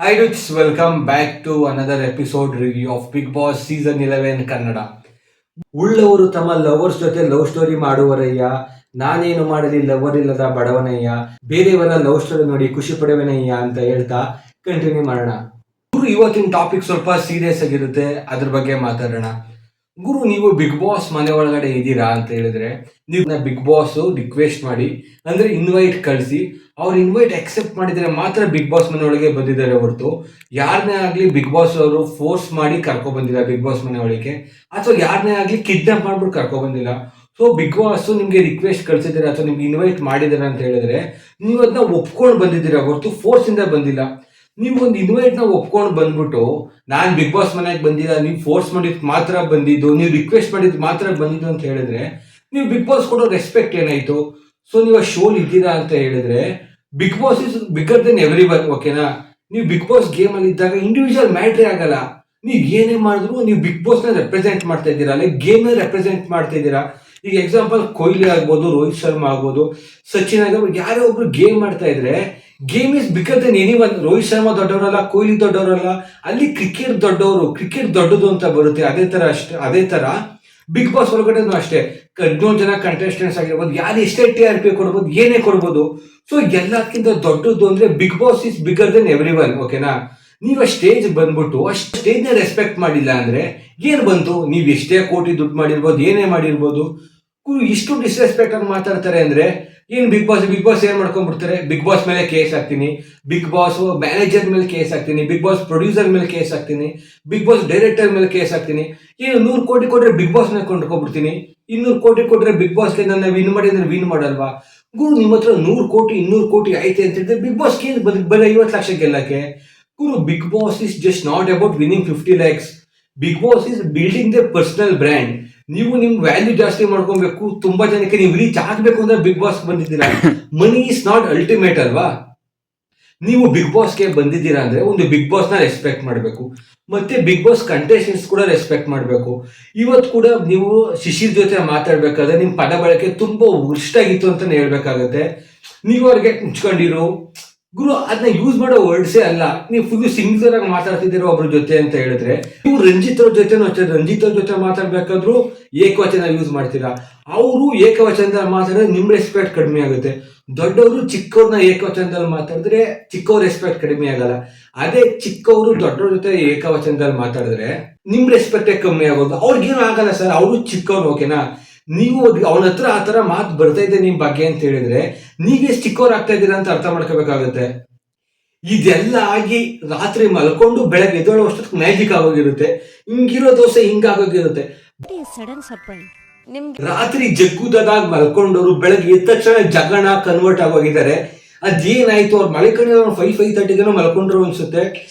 Hi dudes, welcome back to another episode review of Big Boss Season 11 Kannada. ಉಳ್ಳವರು ತಮ್ಮ lovers ಜೊತೆ love story ಮಾಡುವರಯ್ಯ, ನಾನೇನು ಮಾಡಲಿ ಲವರ್ ಇಲ್ಲದ ಬಡವನಯ್ಯ, ಬೇರೆಯವರ ಲವ್ ಸ್ಟೋರಿ ನೋಡಿ ಖುಷಿ ಪಡುವನಯ್ಯ ಅಂತ ಹೇಳ್ತಾ ಕಂಟಿನ್ಯೂ ಮಾಡೋಣ. ಇವತ್ತಿನ ಟಾಪಿಕ್ ಸ್ವಲ್ಪ ಸೀರಿಯಸ್ ಆಗಿರುತ್ತೆ, ಅದ್ರ ಬಗ್ಗೆ ಮಾತಾಡೋಣ. ಗುರು, ನೀವು ಬಿಗ್ ಬಾಸ್ ಮನೆ ಒಳಗಡೆ ಇದ್ದೀರಾ ಅಂತ ಹೇಳಿದ್ರೆ ನೀವು ಬಿಗ್ ಬಾಸ್ ರಿಕ್ವೆಸ್ಟ್ ಮಾಡಿ, ಅಂದ್ರೆ ಇನ್ವೈಟ್ ಕಳಿಸಿ, ಅವ್ರ ಇನ್ವೈಟ್ ಅಕ್ಸೆಪ್ಟ್ ಮಾಡಿದ್ರೆ ಮಾತ್ರ ಬಿಗ್ ಬಾಸ್ ಮನೆ ಒಳಗೆ ಬಂದಿದ್ದಾರೆ ಹೊರತು ಯಾರನ್ನೇ ಆಗ್ಲಿ ಬಿಗ್ ಬಾಸ್ ಅವರು ಫೋರ್ಸ್ ಮಾಡಿ ಕರ್ಕೊ ಬಂದಿಲ್ಲ ಬಿಗ್ ಬಾಸ್ ಮನೆ ಒಳಗೆ, ಅಥವಾ ಯಾರನ್ನೇ ಆಗ್ಲಿ ಕಿಡ್ನಾಪ್ ಮಾಡ್ಬಿಟ್ಟು ಕರ್ಕೊ ಬಂದಿಲ್ಲ. ಸೊ ಬಿಗ್ ಬಾಸ್ ನಿಮ್ಗೆ ರಿಕ್ವೆಸ್ಟ್ ಕಳ್ಸಿದ್ದೀರಾ ಅಥವಾ ನಿಮ್ಗೆ ಇನ್ವೈಟ್ ಮಾಡಿದಾರೆ ಅಂತ ಹೇಳಿದ್ರೆ ನೀವು ಅದನ್ನ ಒಪ್ಕೊಂಡು ಬಂದಿದ್ದೀರಾ ಹೊರತು ಫೋರ್ಸ್ ಇಂದ ಬಂದಿಲ್ಲ. ನೀವು ಒಂದು ಇನ್ವೈಟ್ ನ ಒಪ್ಕೊಂಡು ಬಂದ್ಬಿಟ್ಟು ನಾನ್ ಬಿಗ್ ಬಾಸ್ ಮನೆಗೆ ಬಂದಿಲ್ಲ, ನೀವು ಫೋರ್ಸ್ ಮಾಡಿದ್ ಮಾತ್ರ ಬಂದಿದ್ದು, ನೀವು ರಿಕ್ವೆಸ್ಟ್ ಮಾಡಿದ್ ಮಾತ್ರ ಬಂದಿದ್ದು ಅಂತ ಹೇಳಿದ್ರೆ ನೀವು ಬಿಗ್ ಬಾಸ್ ಕೊಡೋ ರೆಸ್ಪೆಕ್ಟ್ ಏನಾಯ್ತು? ಸೊ ನೀವು ಆ ಶೋಲ್ ಇದ್ದೀರಾ ಅಂತ ಹೇಳಿದ್ರೆ Bigg Boss is bigger than everyone, ಓಕೆನಾ? ನೀವು ಬಿಗ್ ಬಾಸ್ ಗೇಮ್ ಅಲ್ಲಿ ಇದ್ದಾಗ ಇಂಡಿವಿಜುವಲ್ ಮ್ಯಾಟ್ರೇ ಆಗಲ್ಲ. ನೀವು ಏನೇ ಮಾಡಿದ್ರು ನೀವು ಬಿಗ್ ಬಾಸ್ ನ ರೆಪ್ರೆಸೆಂಟ್ ಮಾಡ್ತಾ ಇದ್ದೀರಾ, ಲೈಕ್ ಗೇಮ್ ನ ರೆಪ್ರೆಸೆಂಟ್ ಮಾಡ್ತಾ ಇದ್ದೀರಾ. ಈಗ ಎಕ್ಸಾಂಪಲ್ ಕೊಹ್ಲಿ ಆಗ್ಬೋದು, ರೋಹಿತ್ ಶರ್ಮಾ ಆಗ್ಬೋದು, ಸಚಿನ್ ಆಗ್ಬೋದು, ಯಾರೋ ಒಬ್ರು ಗೇಮ್ ಮಾಡ್ತಾ ಇದ್ರೆ game is bigger than anyone. Rohit Sharma ದೊಡ್ಡವರಲ್ಲ, ಕೊಹ್ಲಿ ದೊಡ್ಡವರಲ್ಲ, ಅಲ್ಲಿ ಕ್ರಿಕೆಟ್ ದೊಡ್ಡವರು, ಕ್ರಿಕೆಟ್ ದೊಡ್ಡದು ಅಂತ ಬರುತ್ತೆ. ಅದೇ ತರ ಬಿಗ್ ಬಾಸ್ ಒಳಗಡೆನೂ ಅಷ್ಟೇ 11 ಜನ ಕಂಟೆಸ್ಟೆಂಟ್ಸ್ ಆಗಿರ್ಬೋದು, ಯಾರು ಎಷ್ಟೇ TRP ಕೊಡ್ಬೋದು, ಏನೇ ಕೊಡ್ಬೋದು. ಸೊ ಎಲ್ಲಕ್ಕಿಂತ ದೊಡ್ಡದು ಅಂದ್ರೆ Bigg Boss is bigger than everyone, ಓಕೆನಾ? ನೀವು ಆ ಸ್ಟೇಜ್ ಬಂದ್ಬಿಟ್ಟು ಆ ಸ್ಟೇಜ್ ನ ರೆಸ್ಪೆಕ್ಟ್ ಮಾಡಿಲ್ಲ ಅಂದ್ರೆ ಏನ್ ಬಂತು? ನೀವು ಎಷ್ಟೇ ಕೋಟಿ ದುಡ್ಡು ಮಾಡಿರ್ಬೋದು, ಏನೇ ಮಾಡಿರ್ಬೋದು, ಇಷ್ಟು ಡಿಸ್ರೆಸ್ಪೆಕ್ಟ್ ಆಗಿ ಮಾತಾಡ್ತಾರೆ ಅಂದ್ರೆ ಏನ್ ಬಿಗ್ ಬಾಸ್ ಏನ್ ಮಾಡ್ಕೊಂಡ್ಬಿಡ್ತಾರೆ? ಬಿಗ್ ಬಾಸ್ ಮೇಲೆ ಕೇಸ್ ಹಾಕ್ತೀನಿ, ಬಿಗ್ ಬಾಸ್ ಮ್ಯಾನೇಜರ್ ಮೇಲೆ ಕೇಸ್ ಹಾಕ್ತೀನಿ, ಬಿಗ್ ಬಾಸ್ ಪ್ರೊಡ್ಯೂಸರ್ ಮೇಲೆ ಕೇಸ್ ಹಾಕ್ತೀನಿ, ಬಿಗ್ ಬಾಸ್ ಡೈರೆಕ್ಟರ್ ಮೇಲೆ ಕೇಸ್ ಹಾಕ್ತೀನಿ. ಏನು 100 ಕೋಟಿ ಕೊಟ್ರೆ ಬಿಗ್ ಬಾಸ್ ನ ಕೊಂಡ್ಕೊಂಡ್ಬಿಡ್ತೀನಿ, 200 ಕೋಟಿ ಕೊಟ್ರೆ ಬಿಗ್ ಬಾಸ್ಗೆ ನನ್ನ ವಿನ್ ಮಾಡಿ ಅಂದ್ರೆ ವಿನ್ ಮಾಡಲ್ವಾ? ಗುರು, ನಿಮ್ಮ ಹತ್ರ 100 ಕೋಟಿ 200 ಕೋಟಿ ಐತೆ ಅಂತ ಹೇಳಿದ್ರೆ ಬಿಗ್ ಬಾಸ್ಗೆ ಬರೀ 50 ಲಕ್ಷ ಗೆಲ್ಲಕ್ಕೆ? ಗುರು, Bigg Boss is just not about winning 50 lakhs. Bigg Boss is building the personal brand. ನೀವು ನಿಮ್ ವ್ಯಾಲ್ಯೂ ಜಾಸ್ತಿ ಮಾಡ್ಕೊಬೇಕು, ತುಂಬಾ ಜನಕ್ಕೆ ನೀವು ರೀಚ್ ಆಗ್ಬೇಕು ಅಂದ್ರೆ ಬಿಗ್ ಬಾಸ್ ಬಂದಿದ್ದೀರಾ. ಮನಿ ಇಸ್ ನಾಟ್ ಅಲ್ಟಿಮೇಟ್ ಅಲ್ವಾ? ನೀವು ಬಿಗ್ ಬಾಸ್ಗೆ ಬಂದಿದ್ದೀರಾ ಅಂದ್ರೆ ಒಂದು ಬಿಗ್ ಬಾಸ್ ನ ರೆಸ್ಪೆಕ್ಟ್ ಮಾಡಬೇಕು, ಮತ್ತೆ ಬಿಗ್ ಬಾಸ್ ಕಂಟೆಸ್ಟೆಂಟ್ಸ್ ಕೂಡ ರೆಸ್ಪೆಕ್ಟ್ ಮಾಡಬೇಕು. ಇವತ್ತು ಕೂಡ ನೀವು ಶಿಶಿರ್ ಜೊತೆ ಮಾತಾಡ್ಬೇಕಾದ್ರೆ ನಿಮ್ ಪದ ಬಳಕೆ ತುಂಬಾ ಆಗಿತ್ತು ಅಂತ ಹೇಳ್ಬೇಕಾಗತ್ತೆ. ನೀವು ಅವ್ರಿಗೆ ಮುಚ್ಕೊಂಡಿರೋ ಗುರು, ಅದನ್ನ ಯೂಸ್ ಮಾಡೋ ವರ್ಡ್ಸೇ ಅಲ್ಲ. ನೀವು ಫುಲ್ ಸಿಂಗ್ಲರ್ ಆಗಿ ಮಾತಾಡ್ತಿದ್ದೀರೋ ಒಬ್ರ ಜೊತೆ ಅಂತ ಹೇಳಿದ್ರೆ, ನೀವು ರಂಜಿತ್ ಅವ್ರ ಜೊತೆನೂ ಅಷ್ಟೇ, ರಂಜಿತ್ ಅವ್ರ ಜೊತೆ ಮಾತಾಡ್ಬೇಕಾದ್ರೂ ಏಕವಚನ ಯೂಸ್ ಮಾಡ್ತೀರಾ. ಅವರು ಏಕವಚನದಲ್ಲಿ ಮಾತಾಡಿದ್ರೆ ನಿಮ್ ರೆಸ್ಪೆಕ್ಟ್ ಕಡಿಮೆ ಆಗುತ್ತೆ. ದೊಡ್ಡವರು ಚಿಕ್ಕವ್ರನ್ನ ಏಕವಚನದಲ್ಲಿ ಮಾತಾಡಿದ್ರೆ ಚಿಕ್ಕವ್ರ ರೆಸ್ಪೆಕ್ಟ್ ಕಡಿಮೆ ಆಗಲ್ಲ. ಅದೇ ಚಿಕ್ಕವರು ದೊಡ್ಡವ್ರ ಜೊತೆ ಏಕವಚನದಲ್ಲಿ ಮಾತಾಡಿದ್ರೆ ನಿಮ್ ರೆಸ್ಪೆಕ್ಟೇ ಕಮ್ಮಿ ಆಗೋದು. ಅವ್ರಿಗೇನು ಆಗಲ್ಲ ಸರ್, ಅವರು ಚಿಕ್ಕವ್ರು, ಓಕೆನಾ? ನೀವು ಅವನ ಹತ್ರ ಆ ತರ ಮಾತು ಬರ್ತಾ ಇದೆ ನಿಮ್ ಬಗ್ಗೆ ಅಂತ ಹೇಳಿದ್ರೆ ನೀವೆಷ್ಟು ಚಿಕ್ಕವ್ರು ಆಗ್ತಾ ಇದ್ದೀರಾ ಅಂತ ಅರ್ಥ ಮಾಡ್ಕೋಬೇಕಾಗುತ್ತೆ. ಇದೆಲ್ಲ ಆಗಿ ರಾತ್ರಿ ಮಲ್ಕೊಂಡು ಬೆಳಗ್ಗೆ ಎದ್ದೇಳೋ ಅಷ್ಟೊತ್ತಿಗೆ ಮ್ಯಾಜಿಕ್ ಆಗೋಗಿರುತ್ತೆ. ಹಿಂಗಿರೋ ದೋಸೆ ಹಿಂಗಾಗೋಗಿರುತ್ತೆ. ರಾತ್ರಿ ಜಗ್ಗುದಾಗಿ ಮಲ್ಕೊಂಡವರು ಬೆಳಗ್ಗೆ ಎದ್ದ ತಕ್ಷಣ ಜಗಣ ಕನ್ವರ್ಟ್ ಆಗೋಗಿದ್ದಾರೆ. ಅದೇನಾಯ್ತು? ಅವ್ರು ಮಲ್ಕೊಂಡಿರೋ 5:30 ಮಲ್ಕೊಂಡ್ರು ಅನ್ಸುತ್ತೆ.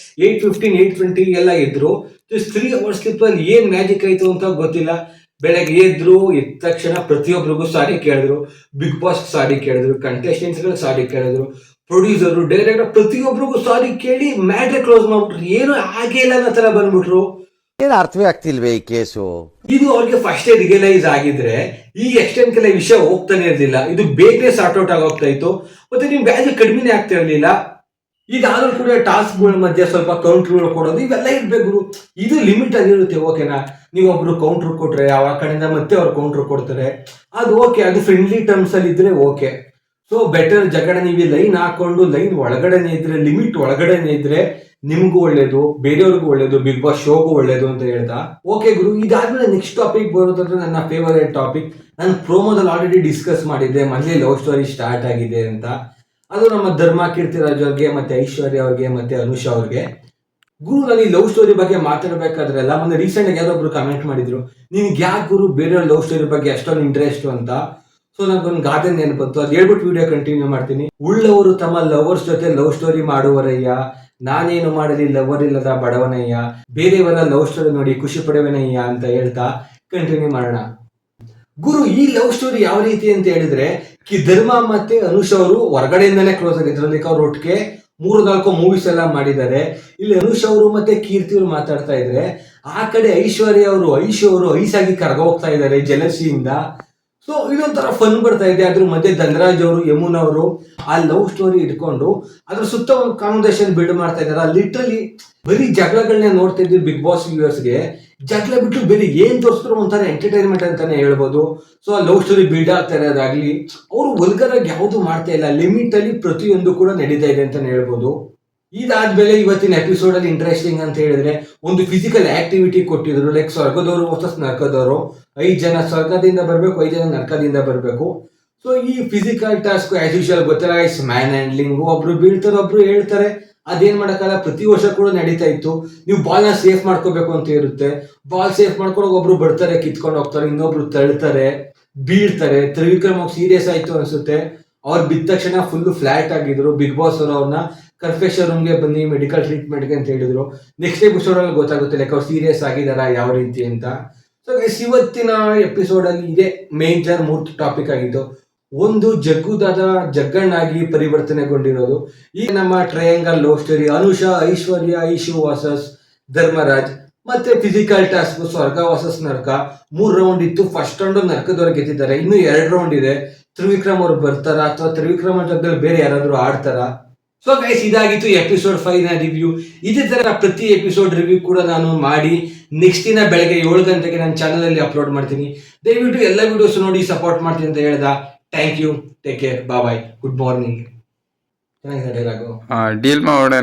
8:15 8:20 ಎಲ್ಲ ಎದ್ರು. 3 hours ಸ್ಲಿಪ್ ಅಲ್ಲಿ ಏನ್ ಮ್ಯಾಜಿಕ್ ಆಯ್ತು ಅಂತ ಗೊತ್ತಿಲ್ಲ. ಬೆಳಗ್ಗೆ ಎದ್ರು, ಎದ್ದ ತಕ್ಷಣ ಪ್ರತಿಯೊಬ್ಬರಿಗೂ ಸಾರಿ ಕೇಳಿದ್ರು, ಬಿಗ್ ಬಾಸ್ ಸಾರಿ ಕೇಳಿದ್ರು, ಕಂಟೆಸ್ಟೆಂಟ್ಸ್ ಗಳು ಸಾರಿ ಕೇಳಿದ್ರು, ಪ್ರೊಡ್ಯೂಸರ್ ಡೈರೆಕ್ಟರ್ ಪ್ರತಿಯೊಬ್ಬರಿಗೂ ಸಾರಿ ಕೇಳಿ ಮ್ಯಾಟ್ರ್ ಕ್ಲೋಸ್ ಮಾಡ್ಬಿಟ್ರು. ಏನು ಆಗೇ ಇಲ್ಲ ಅನ್ನೋ ತರ ಬಂದ್ಬಿಟ್ರು. ಏನು ಅರ್ಥವೇ ಆಗ್ತಿಲ್ವೇ ಈ ಕೇಸು? ಇದು ಅವ್ರಿಗೆ ಫಸ್ಟ್ ರಿಯಲೈಸ್ ಆಗಿದ್ರೆ ಈ ಎಕ್ಸ್ಟೆಂಟ್ ಕೆಲ ವಿಷಯ ಹೋಗ್ತಾನೆ ಇರ್ಲಿಲ್ಲ. ಇದು ಬೇಗನೆ ಸಾರ್ಟ್ ಔಟ್ ಆಗೋಗ್ತಾ ಇತ್ತು, ಮತ್ತೆ ನಿಮ್ ವ್ಯಾಲ್ಯೂ ಕಡಿಮೆನೆ ಆಗ್ತಾ ಇರ್ಲಿಲ್ಲ. ಇದಾದ್ರೂ ಕೂಡ ಟಾಸ್ಕ್ ಗಳ ಮಧ್ಯೆ ಸ್ವಲ್ಪ ಕೌಂಟರ್ ಕೊಡೋದು ಇವೆಲ್ಲ ಇರ್ಬೇಕು. ಇದು ಲಿಮಿಟ್ ಆಗಿರುತ್ತೆ, ಓಕೆನಾ? ನೀವು ಒಬ್ರು ಕೌಂಟರ್ ಕೊಟ್ರೆ ಆ ಕಡೆಯಿಂದ ಮತ್ತೆ ಅವ್ರು ಕೌಂಟರ್ ಕೊಡ್ತಾರೆ, ಅದು ಓಕೆ, ಅದು ಫ್ರೆಂಡ್ಲಿ ಟರ್ಮ್ಸ್ ಅಲ್ಲಿ ಇದ್ರೆ ಓಕೆ. ಸೊ ಬೆಟರ್ ಜಗಡ ನೀವು ಲೈನ್ ಹಾಕೊಂಡು ಲೈನ್ ಒಳಗಡೆನೆ ಇದ್ರೆ, ಲಿಮಿಟ್ ಒಳಗಡೆನೆ ಇದ್ರೆ ನಿಮ್ಗೂ ಒಳ್ಳೇದು, ಬೇರೆಯವ್ರಿಗೂ ಒಳ್ಳೇದು, ಬಿಗ್ ಬಾಸ್ ಶೋಗೂ ಒಳ್ಳೇದು ಅಂತ ಹೇಳ್ತಾ ಓಕೆ ಗುರು. ಇದಾದ್ಮೇಲೆ ನೆಕ್ಸ್ಟ್ ಟಾಪಿಕ್ ಬರೋದಂದ್ರೆ ನನ್ನ ಫೇವರೇಟ್ ಟಾಪಿಕ್. ನಾನು ಪ್ರೋಮೋದಲ್ಲಿ ಆಲ್ರೆಡಿ ಡಿಸ್ಕಸ್ ಮಾಡಿದ್ದೆ, ಮನೇಲಿ ಲವ್ ಸ್ಟೋರಿ ಸ್ಟಾರ್ಟ್ ಆಗಿದೆ ಅಂತ. ಅದು ನಮ್ಮ ಧರ್ಮ ಕೀರ್ತಿರಾಜ್ ಅವ್ರಿಗೆ, ಮತ್ತೆ ಐಶ್ವರ್ಯ ಅವ್ರಿಗೆ, ಮತ್ತೆ ಅನುಷಾ ಅವ್ರಿಗೆ. ಗುರು, ನಾನು ಈ ಲವ್ ಸ್ಟೋರಿ ಬಗ್ಗೆ ಮಾತಾಡ್ಬೇಕಾದ್ರೆಲ್ಲ ಮೊನ್ನೆ ರೀಸೆಂಟ್ ಆಗಿ ಯಾರೊಬ್ರು ಕಮೆಂಟ್ ಮಾಡಿದ್ರು, ನಿನ್ಗೆ ಯಾಕೆ ಗುರು ಬೇರೆಯವ್ರ ಲವ್ ಸ್ಟೋರಿ ಬಗ್ಗೆ ಅಷ್ಟೊಂದು ಇಂಟ್ರೆಸ್ಟ್ ಅಂತ. ಸೊ ನನಗೊಂದು ಗಾದೆ ನೆನಪತ್ತು, ಅದು ಹೇಳ್ಬಿಟ್ಟು ವಿಡಿಯೋ ಕಂಟಿನ್ಯೂ ಮಾಡ್ತೀನಿ. ಉಳ್ಳವರು ತಮ್ಮ ಲವರ್ಸ್ ಜೊತೆ ಲವ್ ಸ್ಟೋರಿ ಮಾಡುವರಯ್ಯ, ನಾನೇನು ಮಾಡಲಿ ಲವರ್ ಇಲ್ಲದ ಬಡವನಯ್ಯ, ಬೇರೆಯವರ ಲವ್ ಸ್ಟೋರಿ ನೋಡಿ ಖುಷಿ ಪಡುವನಯ್ಯ ಅಂತ ಹೇಳ್ತಾ ಕಂಟಿನ್ಯೂ ಮಾಡೋಣ. ಗುರು, ಈ ಲವ್ ಸ್ಟೋರಿ ಯಾವ ರೀತಿ ಅಂತ ಹೇಳಿದ್ರೆ, ಧರ್ಮ ಮತ್ತೆ ಅನುಷ್ ಅವರು ಹೊರಗಡೆಯಿಂದಾನೇ ಕ್ಲೋಸ್ ಆಗಿದ್ರು. ಲೈಕ್ ಅವ್ರ ಒಟ್ಟಿಗೆ 3-4 ಮೂವೀಸ್ ಎಲ್ಲ ಮಾಡಿದ್ದಾರೆ. ಇಲ್ಲಿ ಅನುಷ್ ಅವರು ಮತ್ತೆ ಕೀರ್ತಿ ಅವರು ಮಾತಾಡ್ತಾ ಇದ್ರೆ, ಆ ಕಡೆ ಐಶ್ವರ್ಯ ಅವರು ಐಶು ಅವರು ಐಸಾಗಿ ಕರ್ಗ ಹೋಗ್ತಾ ಇದ್ದಾರೆ ಜಲಸಿಯಿಂದ. ಸೊ ಇದೊಂಥರ ಫನ್ ಬರ್ತಾ ಇದೆ. ಅದ್ರ ಮಧ್ಯೆ ಧನರಾಜ್ ಅವರು ಯಮುನ್ ಅವರು ಆ ಲವ್ ಸ್ಟೋರಿ ಇಟ್ಕೊಂಡು ಅದ್ರ ಸುತ್ತ ಒಂದು ಕಾನ್ವರ್ಸೇಷನ್ ಬಿಲ್ಡ್ ಮಾಡ್ತಾ ಇದಾರೆ. ಲಿಟ್ರಲಿ ಬರೀ ಜಗಳಗಳನ್ನ ನೋಡ್ತಾ ಇದ್ವಿ. ಬಿಗ್ ಬಾಸ್ ವ್ಯೂವರ್ಸ್ಗೆ ಜಗಳ ಬಿಟ್ಟು ಬೇರೆ ಏನ್ ತೋರಿಸಿದ್ರು ಒಂಥರ ಎಂಟರ್ಟೈನ್ಮೆಂಟ್ ಅಂತಾನೆ ಹೇಳ್ಬೋದು. ಸೊ ಆ ಲವ್ ಸ್ಟೋರಿ ಬಿಲ್ಡ್ ಆಗ್ತಾ ಇರೋದಾಗ್ಲಿ, ಅವರು ವಲ್ಗರ್ ಆಗಿ ಯಾವುದು ಮಾಡ್ತಾ ಇಲ್ಲ, ಲಿಮಿಟ್ ಅಲ್ಲಿ ಪ್ರತಿಯೊಂದು ಕೂಡ ನಡೀತಾ ಇದೆ ಅಂತಾನೆ ಹೇಳ್ಬೋದು. ಇದಾದ್ಮೇಲೆ ಇವತ್ತಿನ ಎಪಿಸೋಡ್ ಅಲ್ಲಿ ಇಂಟ್ರೆಸ್ಟಿಂಗ್ ಅಂತ ಹೇಳಿದ್ರೆ ಒಂದು ಫಿಸಿಕಲ್ ಆಕ್ಟಿವಿಟಿ ಕೊಟ್ಟಿದ್ರು. ಲೈಕ್ ಸ್ವರ್ಗದವರು ವರ್ಸಸ್ ನರಕದವರು, 5 ಜನ ಸ್ವರ್ಗದಿಂದ ಬರ್ಬೇಕು, 5 ಜನ ನರಕದಿಂದ ಬರ್ಬೇಕು. ಸೊ ಈ ಫಿಸಿಕಲ್ ಟಾಸ್ಕ್ ಆಸ್ ಯೂಶುವಲ್ ಗೊತ್ತಿಲ್ಲ, ಇಸ್ ಮ್ಯಾನ್ ಹ್ಯಾಂಡ್ಲಿಂಗ್. ಒಬ್ರು ಬೀಳ್ತಾರೆ, ಒಬ್ರು ಹೇಳ್ತಾರೆ, ಅದೇನ್ ಮಾಡಕ್ಕಲ್ಲ. ಪ್ರತಿ ವರ್ಷ ಕೂಡ ನಡೀತಾ ಇತ್ತು. ನೀವು ಬಾಲ್ ನ ಸೇಫ್ ಮಾಡ್ಕೋಬೇಕು ಅಂತ ಇರುತ್ತೆ. ಬಾಲ್ ಸೇಫ್ ಮಾಡ್ಕೊಂಡು ಒಬ್ರು ಬರ್ತಾರೆ, ಕಿತ್ಕೊಂಡು ಹೋಗ್ತಾರೆ, ಇನ್ನೊಬ್ರು ತಳ್ತಾರೆ, ಬೀಳ್ತಾರೆ. ತ್ರಿವಿಕ್ರಮ್ ಸೀರಿಯಸ್ ಆಯ್ತು ಅನ್ಸುತ್ತೆ. ಅವ್ರು ಬಿದ್ದ ತಕ್ಷಣ ಫುಲ್ ಫ್ಲಾಟ್ ಆಗಿದ್ರು. ಬಿಗ್ ಬಾಸ್ ಅವರು ಅವ್ರನ್ನ ಕನ್ಫೆಷನ್ ರೂಮ್ಗೆ ಬನ್ನಿ ಮೆಡಿಕಲ್ ಟ್ರೀಟ್ಮೆಂಟ್ಗೆ ಅಂತ ಹೇಳಿದ್ರು. ನೆಕ್ಸ್ಟ್ ಎಪಿಸೋಡ್ ಅಲ್ಲಿ ಗೊತ್ತಾಗುತ್ತೆ ಲೈಕ್ ಅವ್ರು ಸೀರಿಯಸ್ ಆಗಿದಾರ ಯಾವ ರೀತಿ ಅಂತ. ಸೊ ಇವತ್ತಿನ ಎಪಿಸೋಡ್ ಅಲ್ಲಿ ಇದೇ ಮೇಜರ್ 3 ಟಾಪಿಕ್ ಆಗಿತ್ತು. ಒಂದು ಜಗ್ಗುದಾದ ಜಗ್ಗಣ್ಣಾಗಿ ಪರಿವರ್ತನೆಗೊಂಡಿರೋದು. ಈಗ ನಮ್ಮ ಟ್ರಯಾಂಗಲ್ ಲವ್ ಸ್ಟೋರಿ ಅನುಷಾ, ಐಶ್ವರ್ಯ, ಐಶು ವರ್ಸಸ್ ಧರ್ಮರಾಜ್, ಮತ್ತೆ ಫಿಸಿಕಲ್ ಟಾಸ್ಕ್ ಸ್ವರ್ಗ ವರ್ಸಸ್ ನರಕ. 3 ರೌಂಡ್ ಇತ್ತು. ಫಸ್ಟ್ ರೌಂಡ್ ನರಕದವ್ರು ಗೆದ್ದಿದ್ದಾರೆ. ಇನ್ನು 2 ರೌಂಡ್ ಇದೆ. ತ್ರಿವಿಕ್ರಮ್ ಅವ್ರು ಬರ್ತಾರ ಅಥವಾ ತ್ರಿವಿಕ್ರಮ್ ಜೊತೆ ಬೇರೆ ಯಾರಾದ್ರೂ ಆಡ್ತಾರ? ಸೊ ಗೈಸ್, ಇದಾಗಿತ್ತು ಎಪಿಸೋಡ್ 5 ನ ರಿವ್ಯೂ. ಇದೇ ತರ ಪ್ರತಿ ಎಪಿಸೋಡ್ ರಿವ್ಯೂ ಕೂಡ ನಾನು ಮಾಡಿ ನೆಕ್ಸ್ಟ್ ದಿನ ಬೆಳಗ್ಗೆ 7 ಗಂಟೆಗೆ ನನ್ನ ಚಾನಲ್ ಅಲ್ಲಿ ಅಪ್ಲೋಡ್ ಮಾಡ್ತೀನಿ. ದಯವಿಟ್ಟು ಎಲ್ಲ ವಿಡಿಯೋಸ್ ನೋಡಿ ಸಪೋರ್ಟ್ ಮಾಡ್ತೀನಿ ಅಂತ ಹೇಳ್ದ. Thank you, take care, bye, good morning. ಚೆನ್ನಾಗಿದೆ ಡೈಲಾಗು. ಡೀಲ್ ಮಾಡೋಣ